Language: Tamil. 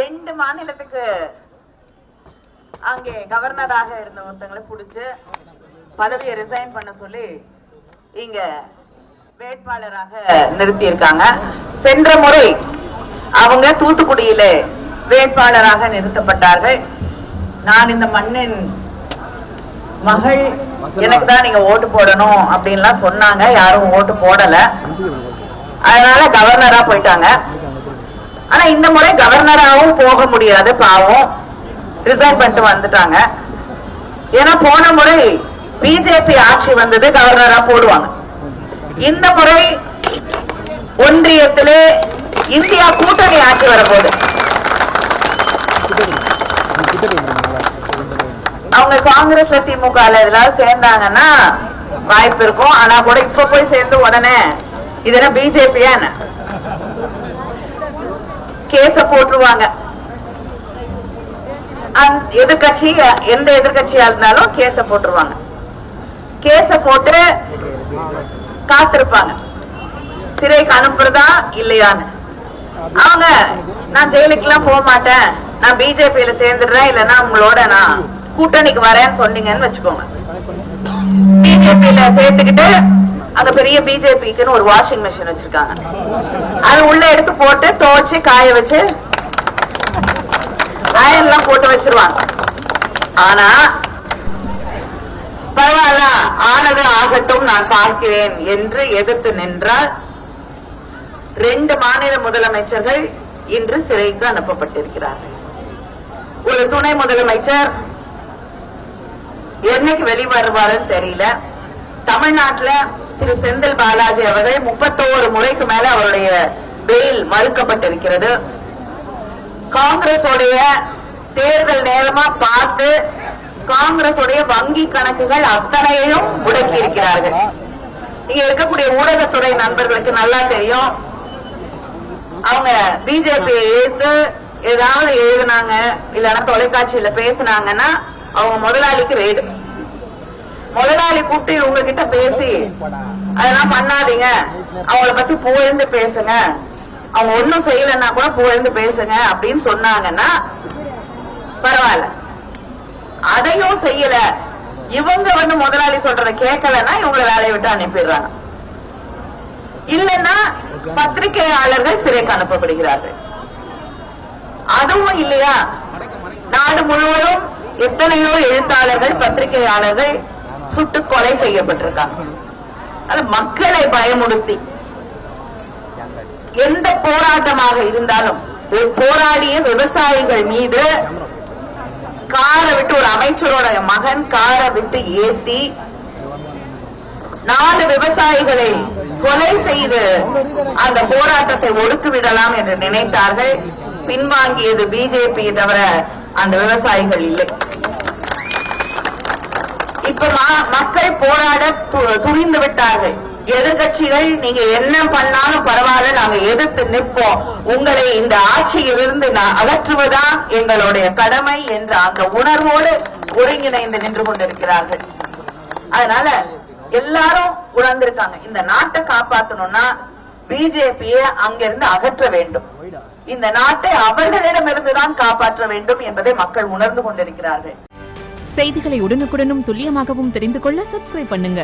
2 மாநிலத்துக்கு அங்கே கவர்னராக இருந்த ஒருத்தங்களை பிடிச்சு பதவியை ரிசைன் பண்ண சொல்லி இங்க வேட்பாளராக நிறுத்தி இருக்காங்க. சென்ற முறை அவங்க தூத்துக்குடியில வேட்பாளராக நிறுத்தப்பட்டார்கள். நான் இந்த மண்ணின் மகள், எனக்கு தான் நீங்க ஓட்டு போடணும் அப்படின்லாம் சொன்னாங்க. யாரும் ஓட்டு போடல. அதனால கவர்னரா போயிட்டாங்க. ஆனா இந்த முறை கவர்னராவும் போக முடியாது, பாவம் ரிசைன் பண்ணிட்டு வந்துட்டாங்க. ஏன்னா போன முறை பிஜேபி ஆட்சி வந்தது, கவர்னரா போடுவாங்க. இந்த முறை ஒன்றியத்திலே இந்தியா கூட்டணி ஆட்சி வரப்போகுது. அவங்க காங்கிரஸ் திமுக இதெல்லாம் சேர்ந்தாங்கன்னா வாய்ப்பு இருக்கும். ஆனா கூட இப்ப போய் சேர்ந்து உடனே இதெல்லாம் பிஜேபியா கேஸ போட்டுருவாங்க. எதிர்கட்சி எந்த எதிர்கட்சியா இருந்தாலும் கேஸ போட்டுருவாங்க. கேஸ போட்டு காத்திருப்பாங்க சிறைக்கு அனுப்புறதா இல்லையான்னு. அவங்க நான் ஜெயிலுக்கு எல்லாம் போக மாட்டேன், நான் பிஜேபியில சேர்ந்துடுறேன், இல்லைன்னா உங்களோட நான் கூட்டணிக்கு வரேன்னு சொன்னீங்கன்னு வச்சுக்கோங்க. பிஜேபியில சேர்த்துக்கிட்டு அங்க பெரிய பிஜேபிக்குன்னு ஒரு வாஷிங் மிஷின் வச்சிருக்காங்க. அது உள்ள எடுத்து போட்டு துவைச்சு காய வச்சு அயன்லாம் போட்டு வச்சிருவாங்க. ஆனா பரவாயில்ல, ஆனது ஆகட்டும், நான் பார்க்கிறேன் என்று எதிர்த்து நின்றால் 2 மாநில முதலமைச்சர்கள் இன்று சிறைக்கு அனுப்பப்பட்டிருக்கிறார்கள். ஒரு துணை முதலமைச்சர் என்னைக்கு வெளிவருவாருன்னு தெரியல. தமிழ்நாட்டுல திரு செந்தில் பாலாஜி அவர்கள் 31 முறைக்கு மேல அவருடைய பெயில் மறுக்கப்பட்டிருக்கிறது. காங்கிரஸ் தேர்தல் நேரமா பார்த்து காங்கிரஸ் வங்கி கணக்குகள் அத்தனையும் முடக்கி இருக்கிறார்கள். இங்க இருக்கக்கூடிய ஊடகத்துறை நண்பர்களுக்கு நல்லா தெரியும். அவங்க பிஜேபி ஏற்று ஏதாவது எழுதினாங்க, இல்லைன்னா தொலைக்காட்சியில பேசினாங்கன்னா அவங்க முதலாளிக்கு ரெய்டு. முதலாளி கூப்பிட்டு உங்ககிட்ட பேசி அதெல்லாம் பண்ணாதீங்க, அவங்கள பத்தி புகழ்ந்து பேசுங்க, அவங்க ஒன்னும் செய்யலன்னா கூட புகழ்ந்து பேசுங்க அப்படின்னு சொன்னாங்கன்னா பரவாயில்ல. அதையும் செய்யல, இவங்க முதலாளி சொல்றத கேட்கலன்னா இவங்களை வேலையை விட்டு அனுப்பிடுறாங்க. இல்லைன்னா பத்திரிகையாளர்கள் சிறைக்கு அனுப்பப்படுகிறார்கள். அதுவும் இல்லையா, நாடு முழுவதும் எத்தனையோ எழுத்தாளர்கள் பத்திரிகையாளர்கள் சுட்டு கொலை செய்யப்பட்டிருக்காங்க. அது மக்களை பயமுறுத்தி எந்த போராட்டமாக இருந்தாலும் போராடிய விவசாயிகள் மீது காரை விட்டு, ஒரு அமைச்சரோட மகன் காரை விட்டு ஏற்றி 4 விவசாயிகளை கொலை செய்து அந்த போராட்டத்தை ஒடுக்கிவிடலாம் என்று நினைத்தார்கள். பின்வாங்கியது பிஜேபி தவிர அந்த விவசாயிகள் இல்லை. இப்ப மக்கள் போராட துணிந்து விட்டார்கள். எதிர்கட்சிகள் நீங்க என்ன பண்ணாலும் பரவாயில்ல, நாங்க எதிர்த்து நிற்போம், உங்களை இந்த ஆட்சியிலிருந்து அகற்றுவதா எங்களுடைய கடமை என்ற அந்த உணர்வோடு ஒருங்கிணைந்து நின்று கொண்டிருக்கிறார்கள். அதனால எல்லாரும் உணர்ந்திருக்காங்க, இந்த நாட்டை காப்பாற்றணும்னா பிஜேபியை அங்கிருந்து அகற்ற வேண்டும், இந்த நாட்டை அவர்களிடமிருந்துதான் காப்பாற்ற வேண்டும் என்பதை மக்கள் உணர்ந்து கொண்டிருக்கிறார்கள். செய்திகளை உடனுக்குடனும் துல்லியமாகவும் தெரிந்து கொள்ள சப்ஸ்கிரைப் பண்ணுங்க.